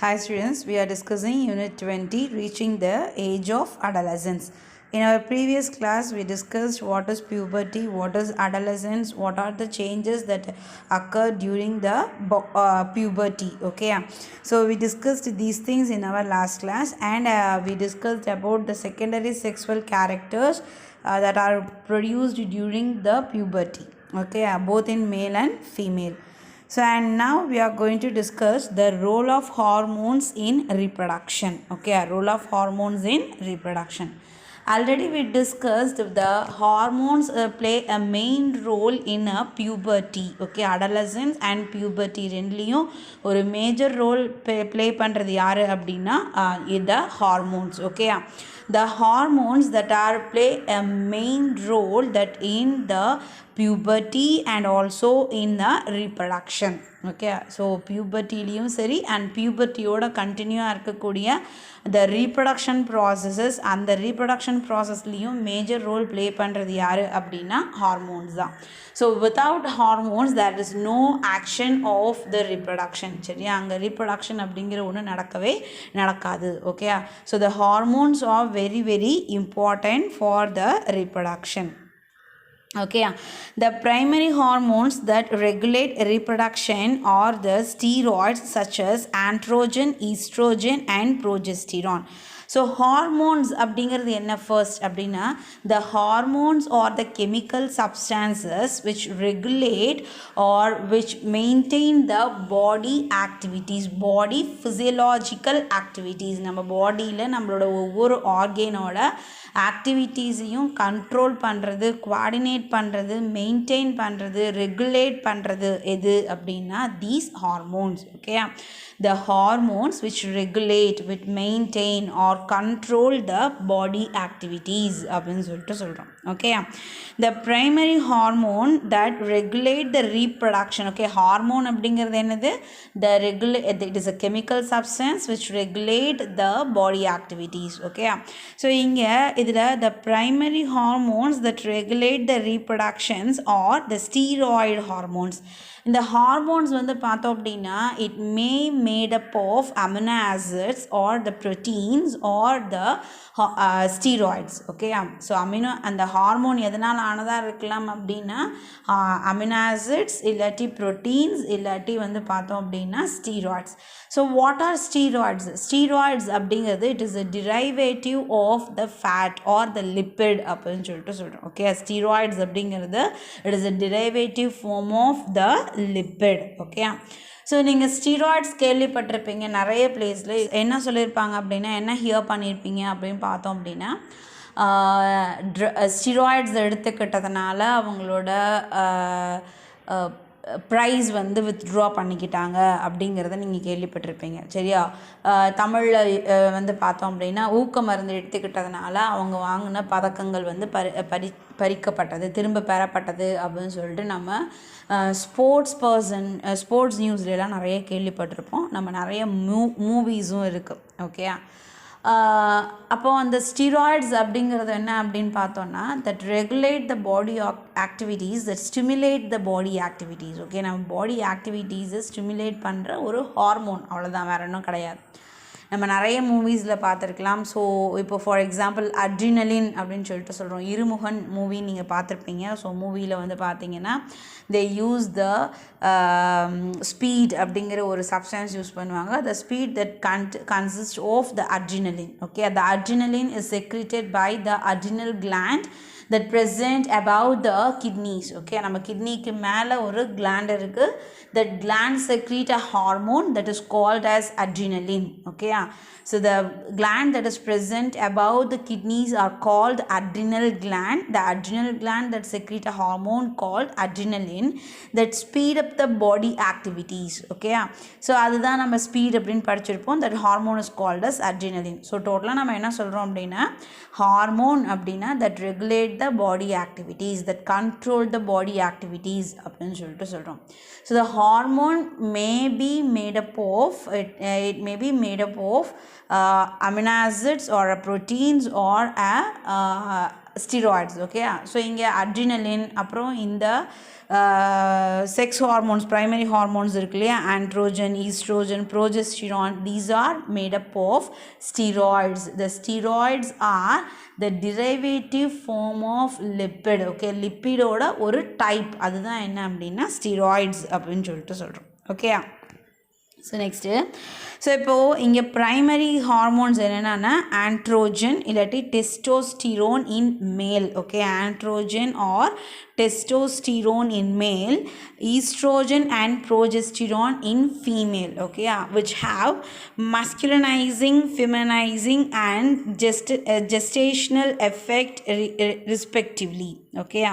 Hi students, we are discussing Unit 20, Reaching the Age of Adolescence. In our previous class, we discussed what is puberty, what is adolescence, what are the changes that occur during the puberty. Okay, so we discussed these things in our last class, and we discussed about the secondary sexual characters that are produced during the puberty. Okay, both in male and female. So, and now we are going to discuss the role of hormones in reproduction. Okay, role of hormones in reproduction. Already we discussed the hormones play a main role in a puberty. Okay, adolescence and puberty ரெண்டுலையும் ஒரு major role play பண்ணுறது யாரு அப்படின்னா the hormones. Okay, the hormones that are play a main role that in the puberty and also in the reproduction. Okay, so pubertyலையும் சரி and pubertyயோட கண்டினியூவாக இருக்கக்கூடிய the reproduction processes அந்த reproduction processலையும் major role play பண்ணுறது யாரு அப்படின்னா hormones தான். So without hormones there is no action of the reproduction. சரியா, அங்கே reproduction அப்படிங்கிற ஒன்று நடக்கவே நடக்காது. Okay, so the hormones are very very important for the reproduction. Okay, the primary hormones that regulate reproduction are the steroids such as androgen, estrogen and progesterone. So hormones அப்படிங்கிறது என்ன first அப்படின்னா the hormones are the chemical substances which regulate or which maintain the body activities, body physiological activities. நம்ம பாடியில் நம்மளோட ஒவ்வொரு ஆர்கனோட ஆக்டிவிட்டீஸையும் control பண்ணுறது, coordinate பண்ணுறது, maintain பண்ணுறது, ரெகுலேட் பண்ணுறது எது அப்படின்னா these hormones. Okay, the hormones which regulate, which maintain or control the body activities அப்படின்னு சொல்லிட்டு சொல்கிறோம். Okay, the primary hormone that regulate the reproduction. Okay, hormone அப்படிங்கிறது என்னது? It is a chemical substance which regulate the body activities. Okay, so இங்கே இதில் the primary hormones that regulate the reproductions are the steroid hormones. இந்த hormones வந்து பார்த்தோம் அப்படின்னா it may made up of amino acids or the proteins or the steroids. Okay, so அந்த hormone எதனால் ஆனதாக இருக்கலாம் அப்படின்னா அமினோ ஆசிட்ஸ் இல்லாட்டி ப்ரோட்டீன்ஸ் இல்லாட்டி வந்து பார்த்தோம் அப்படின்னா steroids. So what are steroids? Steroids அப்படிங்கிறது it is a derivative of the fat or the lipid அப்படின்னு சொல்லிட்டு சொல்கிறோம். ஓகே, ஸ்டீராய்ட்ஸ் அப்படிங்கிறது it is a derivative form of the lipid. Okay, so நீங்கள் ஸ்டீராய்ட்ஸ் கேள்விப்பட்டிருப்பீங்க நிறைய பிளேஸில். என்ன சொல்லியிருப்பாங்க அப்படின்னா, என்ன ஹியர் பண்ணியிருப்பீங்க அப்படின்னு பார்த்தோம் அப்படின்னா ஸ்டீராய்ட்ஸ் எடுத்துக்கிட்டதுனால அவங்களோட ப்ரைஸ் வந்து வித்ட்ரா பண்ணிக்கிட்டாங்க அப்படிங்கிறத நீங்கள் கேள்விப்பட்டிருப்பீங்க. சரியா, தமிழில் வந்து பார்த்தோம் அப்படின்னா ஊக்க மருந்து எடுத்துக்கிட்டதுனால அவங்க வாங்கின பதக்கங்கள் வந்து பறிக்கப்பட்டது, திரும்ப பெறப்பட்டது அப்படின்னு சொல்லிட்டு நம்ம ஸ்போர்ட்ஸ் நியூஸ்லாம் நிறைய கேள்விப்பட்டிருப்போம். நம்ம நிறைய மூவிஸும் இருக்குது. ஓகே, அப்போது அந்த ஸ்டீராய்ட்ஸ் அப்படிங்கிறது என்ன அப்படின்னு பார்த்தோன்னா that regulate the body activities, that stimulate the body activities. Okay, நம்ம பாடி ஆக்டிவிட்டீஸை ஸ்டிமுலேட் பண்ணுற ஒரு ஹார்மோன், அவ்வளோதான், வேறு ஒன்றும் கிடையாது. நம்ம நிறைய மூவிஸில் பார்த்துருக்கலாம். ஸோ இப்போ ஃபார் எக்ஸாம்பிள் அட்ரினலின் அப்படின்னு சொல்லிட்டு சொல்கிறோம். இருமுகன் மூவி நீங்கள் பார்த்துருப்பீங்க. ஸோ மூவியில் வந்து பார்த்தீங்கன்னா தே யூஸ் த ஸ்பீட் அப்படிங்கிற ஒரு சப்ஸ்டன்ஸ் யூஸ் பண்ணுவாங்க. The speed that consist of the adrenaline. Okay, the adrenaline is secreted by the adrenal gland that present above the kidneys. Okay, நம்ம கிட்னிக்கு மேலே ஒரு gland இருக்குது. that gland secrete a hormone that is called as adrenaline. Okay, so the gland that is present above the kidneys are called adrenal gland. The adrenal gland that secrete a hormone called adrenaline that speed up the body activities. Okay, so அதுதான் நம்ம speed அப்படின்னு படிச்சிருப்போம். that hormone is called as adrenaline. so டோட்டலாக நம்ம என்ன சொல்கிறோம் அப்படின்னா hormone அப்படின்னா that regulate the body activities, that control the body activities அப்படின்னு சொல்லிட்டு சொல்கிறோம். so the hormone may be made up of it may be made up of amino acids or proteins or steroids. Okay, so இங்கே adrenaline அப்புறம் இந்த sex hormones primary hormones இருக்கு இல்லையா, androgen, estrogen, progesterone, these are made up of steroids. The steroids are the derivative form of lipid. Okay, லிப்பிடோட ஒரு type, அதுதான் என்ன அப்படின்னா steroids அப்படின்னு சொல்லிட்டு சொல்கிறோம். ஓகே, ஸோ நெக்ஸ்ட்டு, ஸோ இப்போது இங்கே ப்ரைமரி ஹார்மோன்ஸ் என்னென்னா ஆண்ட்ரோஜன் இல்லாட்டி testosterone in male. Okay, androgen are testosterone in male, estrogen and progesterone in female. Okay, which have masculinizing, feminizing and gestational effect respectively. Okay,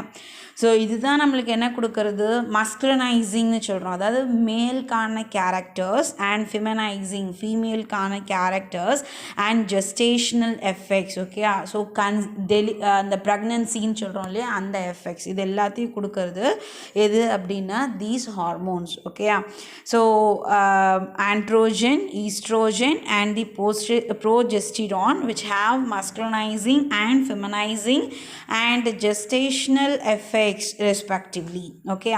so இதுதான் நம்மளுக்கு என்ன கொடுக்கறது, மஸ்குலனைசிங்னு சொல்கிறோம், அதாவது மேல்கான கேரக்டர்ஸ், அண்ட் ஃபெமினைசிங் ஃபீமேல்கான characters, and gestational effects. Okay, so அந்த ப்ரெக்னன்சின்னு சொல்கிறோம் இல்லையா, அந்த எஃபெக்ட்ஸ் இது எல்லாத்தையும் கொடுக்கறது எது அப்படின்னா these hormones. Okay, so androgen, oestrogen and the progesterone which have masculinizing and feminizing and gestational effects respectively. Okay,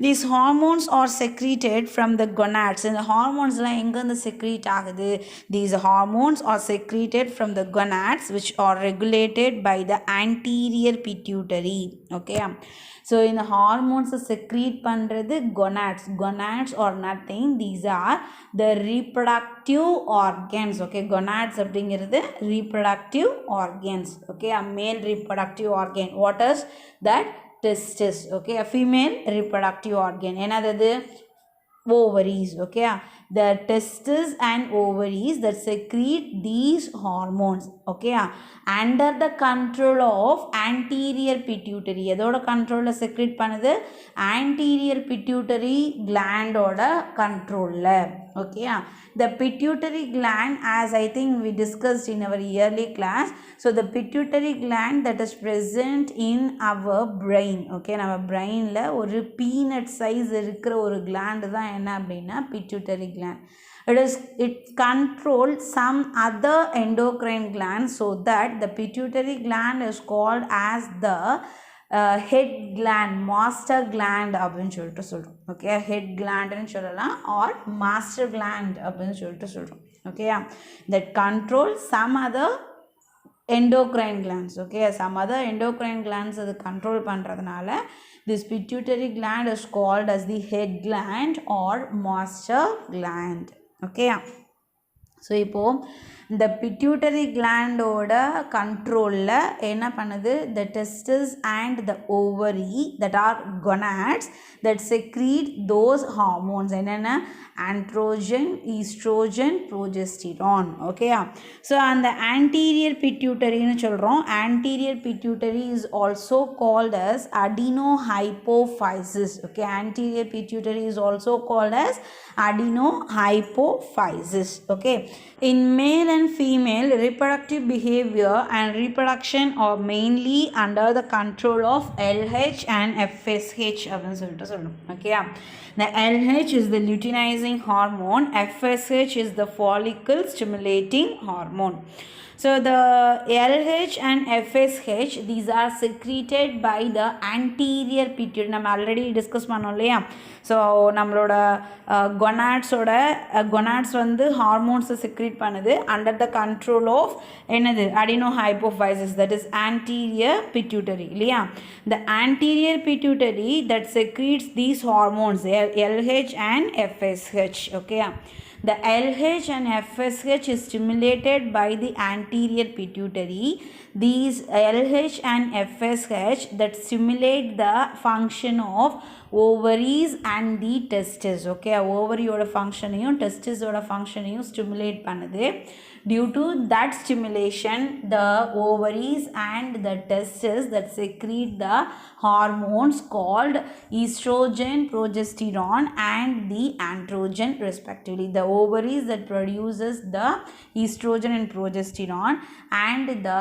these hormones are secreted from the gonads. And the hormones la enga secrete agudhu, these hormones are secreted from the gonads which are regulated by the anterior pituitary. Okay, so in the hormones secrete பண்றது gonads. Gonads are nothing, these are the reproductive organs. Okay, gonads அப்படிங்கிறது reproductive organs. Okay, a male reproductive organ. What is that? Testis. Okay, a female reproductive organ. Another ovaries. Okay, the testes and ovaries that secrete these hormones. Okay, under the control of anterior pituitary. எதோட கண்ட்ரோல்ல secrete பண்ணுது, anterior pituitary gland ஓட கண்ட்ரோல்ல. Okay, the pituitary gland, as I think we discussed in our yearly class, so the pituitary gland that is present in our brain. Okay, நம்ம brainல ஒரு peanut size இருக்கிற ஒரு gland தான் என்ன அப்படின்னா pituitary gland. It controls some other endocrine glands, so that the pituitary gland is called as the head gland, master gland அப்படின்னு சொல்லிட்டு சொல்கிறோம். ஓகே, head glandன்னு சொல்லலாம் or master gland அப்படின்னு சொல்லிட்டு சொல்கிறோம். Okay, that controls some other endocrine glands. Okay, some other endocrine glands அது control பண்ணுறதுனால this pituitary gland is called as the head gland or master gland. Okay, so இப்போது இந்த pituitary கிளாண்டோட கண்ட்ரோலில் என்ன பண்ணுது, the testis and the ovary that are gonads that secrete those hormones. என்னென்ன, androgen, oestrogen, progesterone. ஓகேயா, so அந்த anterior பிட்யூட்டரின்னு சொல்கிறோம். Anterior pituitary is also called as adenohypophysis. Okay, anterior pituitary is also called as adenohypophysis. Okay, in male and female, reproductive behavior and reproduction are mainly under the control of LH and FSH. Okay, the LH is the luteinizing hormone, FSH is the follicle stimulating hormone. So the LH and FSH, these are secreted by the anterior pituitary. நம்ம already discuss பண்ணோம் இல்லையா. So நம்மளோட gonads வந்து ஹார்மோன்ஸை secrete பண்ணுது under the control of என்னது, அடினோஹைப்போஃபைசிஸ், that is anterior pituitary இல்லையா. the anterior pituitary that secretes these hormones LH and FSH. Okay, the LH and FSH is stimulated by the anterior pituitary. These LH and FSH that stimulate the function of ovaries and the testes. Okay, ovary-ஓட ஃபங்க்ஷனையும் டெஸ்டிஸோட ஃபங்க்ஷனையும் stimulate பண்ணுது. Due to that stimulation, the ovaries and the testes that secrete the hormones called estrogen, progesterone and the androgen respectively. The ovaries that produces the estrogen and progesterone, and the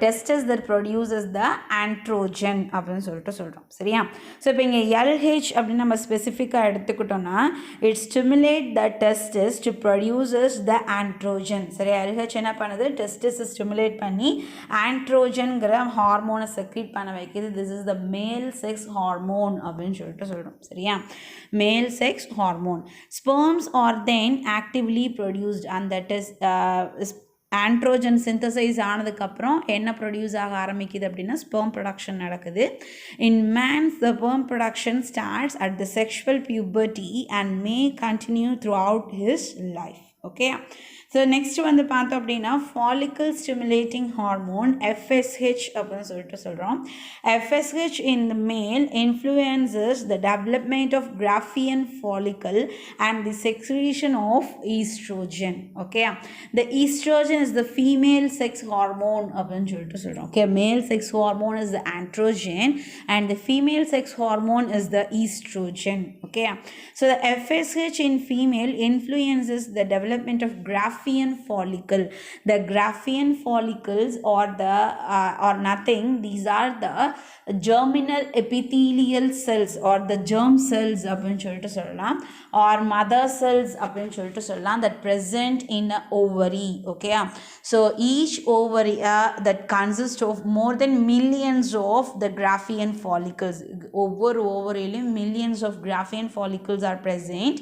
testis that produces the androgen அப்படின்னு சொல்லிட்டு சொல்கிறோம் சரியா. So இப்போ இங்கே LH அப்படின்னு நம்ம ஸ்பெசிஃபிக்காக எடுத்துக்கிட்டோம்னா it stimulate the testis to produces the androgen சரியா. LH என்ன பண்ணுது, டெஸ்டிஸை ஸ்டிமுலேட் பண்ணி ஆண்ட்ரோஜன்கிற ஹார்மோனை செக்ரீட் பண்ண வைக்கிது. திஸ் இஸ் த மேல் செக்ஸ் ஹார்மோன் அப்படின்னு சொல்லிட்டு சொல்கிறோம் சரியா. Male sex hormone. Sperms are then actively produced. அந்த ஆண்ட்ரோஜன் சிந்தசைஸ் ஆனதுக்கப்புறம் என்ன ப்ரொடியூஸ் ஆக ஆரம்பிக்குது அப்படின்னா ஸ்பெர்ம் ப்ரொடக்ஷன் நடக்குது. In man's the sperm production starts at the sexual puberty and may continue throughout his life. Okay. So next வந்து பார்த்தோம் அப்படின்னா ஃபாலிக்கல் ஸ்டிமுலேட்டிங் ஹார்மோன் FSH அப்படின்னு சொல்லிட்டு சொல்கிறோம். FSH in the male influences the development of Graafian follicle and the secretion of estrogen. Okay, the estrogen is the female sex hormone அப்படின்னு சொல்லிட்டு சொல்கிறோம். Okay, male sex hormone is the androgen and the female sex hormone is the estrogen. Okay, so the FSH in female influences the development of Graafian follicle. The Graafian follicles are nothing. These are the germinal epithelial cells or the germ cells அப்படின்னு சொல்லிட்டு சொல்லலாம், or mother cells அப்படின்னு சொல்லிட்டு சொல்லலாம், that present in a ovary. Okay, so each ovary that consists of more than millions of the Graafian follicles. ஒவ்வொரு ஓவரியிலும் millions of Graafian follicles are present.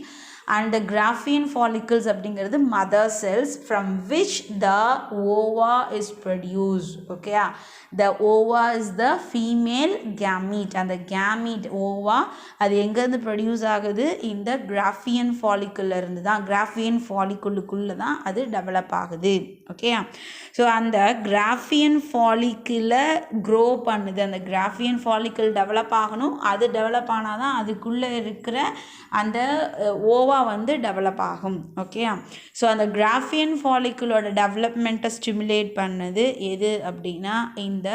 And the Graafian follicles அப்படிங்கிறது mother cells from which the ova is produced. Okay, the ova is the female gamete and the gamete ova அது எங்கேருந்து produce ஆகுது, இந்த Graafian follicle இருந்து தான், Graafian follicle தான் அது develop ஆகுது. ஓகே, ஸோ அந்த Graafian follicle க்ரோ பண்ணுது. அந்த Graafian follicle டெவலப் ஆகணும், அது டெவலப் ஆனால் தான் அதுக்குள்ளே இருக்கிற அந்த ஓவா வந்து டெவலப் ஆகும். ஓகே, ஸோ அந்த Graafian follicle-ஓட டெவலப்மெண்ட்டை ஸ்டிமுலேட் பண்ணது எது அப்படின்னா இந்த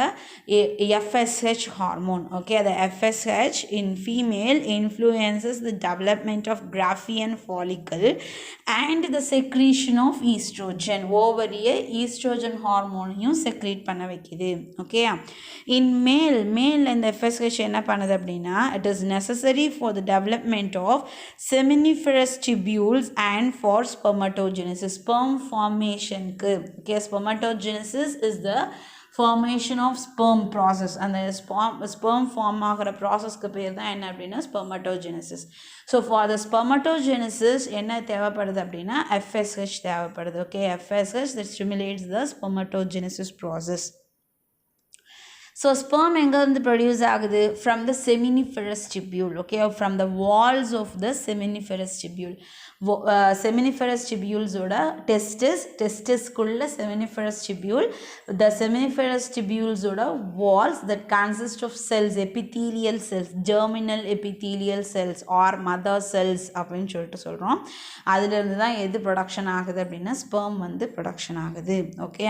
FSH hormone. Okay, the FSH in female influences the development of Graafian follicle and the secretion of estrogen. ஓவரியை ஈஸ்ட்ரோஜன் ஹார்மோனையும் செக்ரீட் பண்ண வைக்குது. ஓகே, in male இந்த FSH என்ன பண்ணுது அப்படின்னா it is necessary for the development of seminiferous tubules and for spermatogenesis, sperm formation க்கு. Okay, spermatogenesis is the formation of sperm process. அந்த sperm form ஆகிற ப்ராசஸ்க்கு பேர் தான் என்ன அப்படின்னா spermatogenesis. So for the spermatogenesis என்ன தேவைப்படுது அப்படின்னா FSH தேவைப்படுது. Okay, FSH that stimulates the spermatogenesis process. So sperm எங்கேருந்து ப்ரொடியூஸ் ஆகுது, from the seminiferous tubule. Okay, from the walls of the seminiferous tubule. Seminiferous டிபியூல்ஸோட டெஸ்டிஸ்குள்ள செமினிஃபெரஸ் டிபியூல், த செமினிஃபெரஸ் டிபியூல்ஸோட walls that consist of cells, epithelial cells, germinal epithelial cells are mother cells அப்படின்னு சொல்லிட்டு சொல்கிறோம். அதுலேருந்து தான் எது ப்ரொடக்ஷன் ஆகுது அப்படின்னா ஸ்பெர்ம் வந்து ப்ரொடக்ஷன் ஆகுது. ஓகே,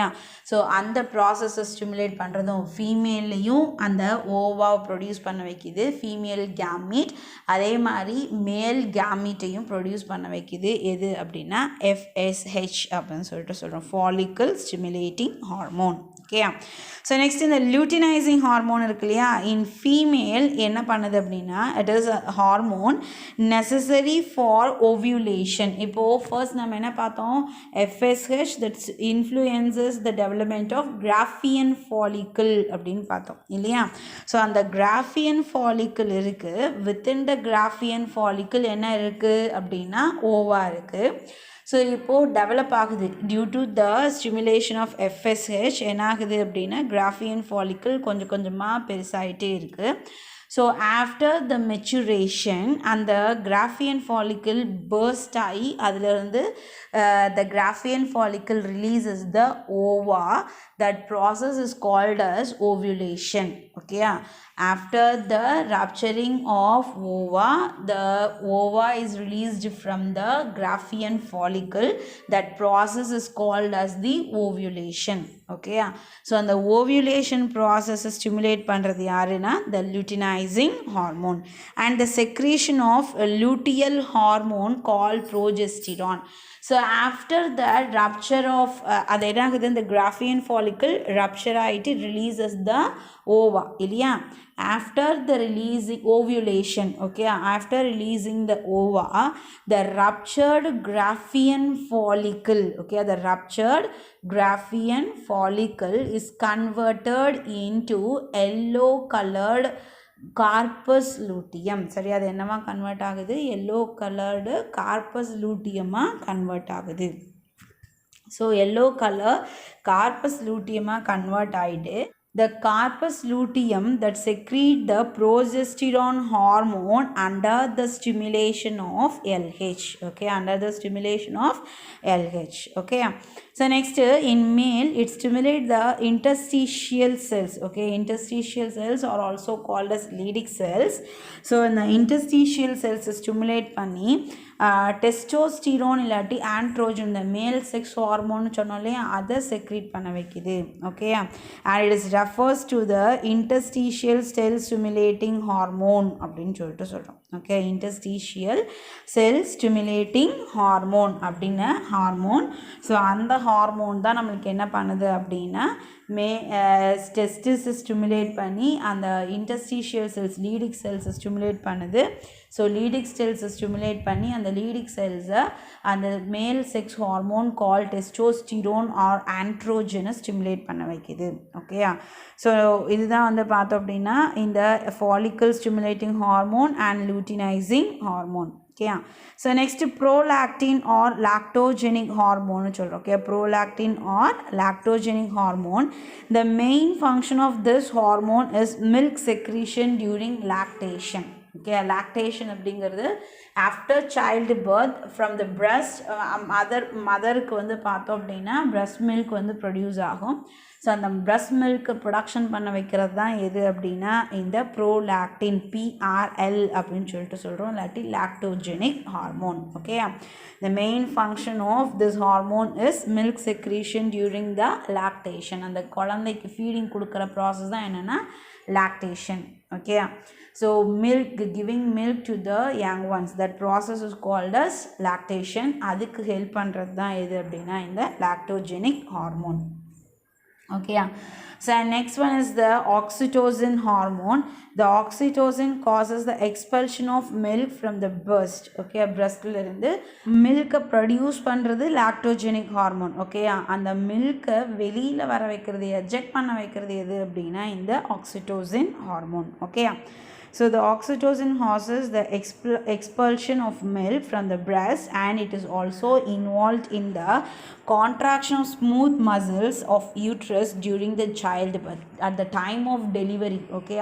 ஸோ அந்த ப்ராசஸை ஸ்டிமுலேட் பண்ணுறதும் ஃபீமேல்லையும் அந்த ஓவாவை ப்ரொடியூஸ் பண்ண வைக்கிது ஃபீமேல் கேமீட், அதே மாதிரி மேல் கேமீட்டையும் ப்ரொடியூஸ் பண்ண வைக்கிது எது அப்படின்னா FSH அப்படின்னு சொல்லிட்டு சொல்கிறோம், follicle stimulating hormone. Okay, so next இந்த லியூட்டினைசிங் ஹார்மோன் இருக்கு இல்லையா, இன் ஃபீமேல் என்ன பண்ணுது அப்படின்னா it is a hormone necessary for ovulation. இப்போது ஃபர்ஸ்ட் நம்ம என்ன பார்த்தோம், FSH that's influences the development of Graafian follicle அப்படின்னு பார்த்தோம் இல்லையா. ஸோ அந்த Graafian follicle இருக்குது, வித்தின் த Graafian follicle என்ன இருக்குது அப்படின்னா ஓவா இருக்குது. ஸோ இப்போது டெவலப் ஆகுது due to the stimulation of FSH என்ன ஆகுது அப்படின்னா Graafian follicle கொஞ்சம் கொஞ்சமாக பெருசாகிட்டே இருக்குது. ஸோ ஆஃப்டர் த மெச்சுரேஷன் அந்த Graafian follicle burst ஆகி அதிலிருந்து the Graafian follicle releases the ova. That process is called as ovulation. Okay, after the rupturing of ova, the ova is released from the Graafian follicle. That process is called as the ovulation. Okay, so அந்த ovulation process stimulate பண்ணுறது யாருன்னா the luteinizing hormone and the secretion of a luteal hormone called progesterone. So after that rupture of அது என்ன ஆகுது, இந்த Graafian follicle rupture ஆகிட்டு releases the ova இல்லையா. After the releasing ovulation, okay, after releasing the ova, the ruptured graphian follicle, okay, the ruptured graphian follicle is converted into yellow colored corpus luteum. சரி, அது என்னவா convert ஆகுது, yellow coloured corpus லூட்டியமாக convert ஆகுது. So yellow colour corpus லூட்டியமாக convert ஆகிட்டு the corpus luteum that secrete the progesterone hormone under the stimulation of LH, okay, under the stimulation of LH, okay. So next, in male it stimulates the interstitial cells, okay. Interstitial cells are also called as Leydig cells. So in the interstitial cells stimulate பண்ணி testosterone இல்லாட்டி androgen, இந்த மேல் sex hormone சொன்னாலே அதை secrete பண்ண வைக்குது, okay. And it is refers to the interstitial sell stimulating hormone அப்படின்னு சொல்லிட்டு சொல்கிறோம், ஓகே. இன்டர்ஸ்டீஷியல் செல் ஸ்டிமுலேட்டிங் ஹார்மோன் அப்படின்னு ஹார்மோன். ஸோ அந்த ஹார்மோன் தான் நம்மளுக்கு என்ன பண்ணுது அப்படின்னா டெஸ்டிஸ் ஸ்டிமுலேட் பண்ணி அந்த இன்டர்ஸ்டீஷியல் செல்ஸ் லீடிக் செல்ஸை ஸ்டிமுலேட் பண்ணுது. ஸோ லீடிக் செல்ஸை ஸ்டிமுலேட் பண்ணி அந்த லீடிக் செல்ஸை அந்த மேல் செக்ஸ் ஹார்மோன் கால் டெஸ்டோஸ்டிரோன் ஆர் ஆண்ட்ரோஜனை ஸ்டிமுலேட் பண்ண வைக்குது, ஓகேயா. ஸோ இதுதான் வந்து பார்த்தோம் அப்படின்னா இந்த follicle stimulating hormone and luteinising hormone, ஓகேயா. So next prolactin or lactogenic ஹார்மோன்னு சொல்கிறோம், okay. Prolactin or lactogenic hormone. The main function of this hormone is milk secretion during lactation, okay. Lactation அப்படிங்கிறது after child birth from the breast மதருக்கு வந்து பார்த்தோம் அப்படின்னா breast milk வந்து produce ஆகும். So அந்த பிரஸ்ட் மில்க் ப்ரொடக்ஷன் பண்ண வைக்கிறது தான் எது அப்படின்னா இந்த ப்ரோலாக்டின், PRL அப்படின்னு சொல்லிட்டு சொல்கிறோம், இல்லாட்டி lactogenic hormone, okay. The main function of this hormone is milk secretion during the lactation. அந்த குழந்தைக்கு ஃபீடிங் கொடுக்குற ப்ராசஸ் தான் என்னென்னா lactation, okay. So milk, giving milk to the young ones, that process is called as lactation. அதுக்கு help பண்ணுறது தான் எது அப்படின்னா இந்த lactogenic hormone, okay. So next one is the oxytocin hormone. The oxytocin causes the expulsion of milk from the breast, okay. breastல இருந்து மில்கை produce பண்ணுறது lactogenic hormone, okay. அந்த மில்கை வெளியில் வர வைக்கிறது, எஜெக்ட் பண்ண வைக்கிறது எது அப்படின்னா இந்த oxytocin hormone, okay. So the oxytocin causes the expulsion of milk from the breast, and it is also involved in the contraction of smooth muscles of uterus during the childbirth at the time of delivery, okay.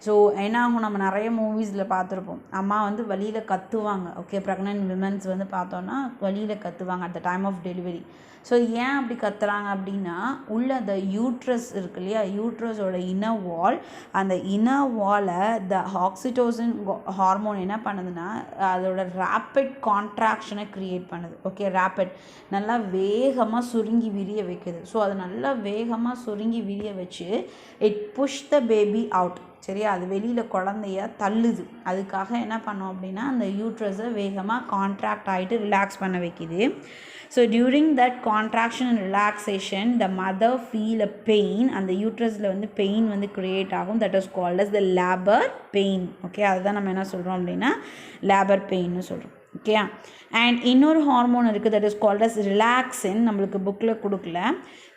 So என்ன ஆகும், நம்ம நிறைய மூவிஸில் பார்த்துருப்போம், அம்மா வந்து வழியில் கத்துவாங்க, okay. Pregnant women's வந்து பார்த்தோன்னா வழியில் கத்துவாங்க at the time of delivery. So ஏன் அப்படி கத்துறாங்க அப்படின்னா உள்ள அந்த யூட்ரஸ் இருக்கு இல்லையா, யூட்ரஸோட இன்னர் வால், அந்த இன்னர் வாலை த ஆக்சிடோசின் ஹார்மோன் என்ன பண்ணுதுன்னா அதோட ரேப்பிட் கான்ட்ராக்ஷனை க்ரியேட் பண்ணுது, ஓகே. ரேப்பிட் நல்லா வேகமாக சுருங்கி விரிய வைக்குது. ஸோ அது நல்லா வேகமாக சுருங்கி விரிய வச்சு it push the baby out, சரியா. அது வெளியில் குழந்தைய தள்ளுது. அதுக்காக என்ன பண்ணோம் அப்படின்னா அந்த யூட்ரஸை வேகமாக கான்ட்ராக்ட் ஆகிட்டு ரிலாக்ஸ் பண்ண வைக்கிது. So during that contraction and relaxation the mother feel a pain, அந்த யூட்ரஸில் வந்து பெயின் வந்து க்ரியேட் ஆகும். That is called as the labour pain, okay. அதுதான் நம்ம என்ன சொல்கிறோம் அப்படின்னா லேபர் பெயின்னு சொல்கிறோம், ஓகே. அண்ட் இன்னொரு ஹார்மோன் இருக்குது, that is called as relaxin, நம்மளுக்கு புக்கில் கொடுக்கல.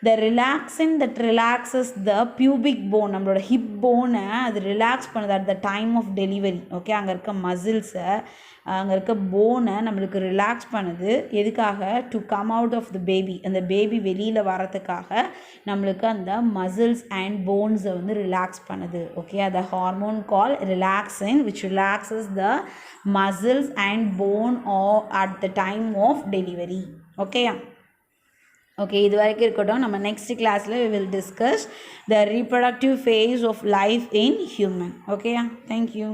The relaxin that relaxes the pubic bone, நம்மளோட ஹிப் போனை அது ரிலாக்ஸ் பண்ணுது at the time of delivery, okay. அங்கே இருக்க மசில்ஸை, அங்கே இருக்க போனை நம்மளுக்கு ரிலாக்ஸ் பண்ணுது. எதுக்காக, to come out of the baby, அந்த பேபி வெளியில் வரதுக்காக நம்மளுக்கு அந்த மசில்ஸ் அண்ட் போன்ஸை வந்து ரிலாக்ஸ் பண்ணுது, ஓகே. அந்த hormone call ரிலாக்ஸின் which relaxes the muscles and phone at the time of delivery, okay. Okay, இது வரைக்கும் இருக்கட்டும். நம்ம நெக்ஸ்ட் கிளாஸில் we will discuss the reproductive phase of life in human, okay. Thank you.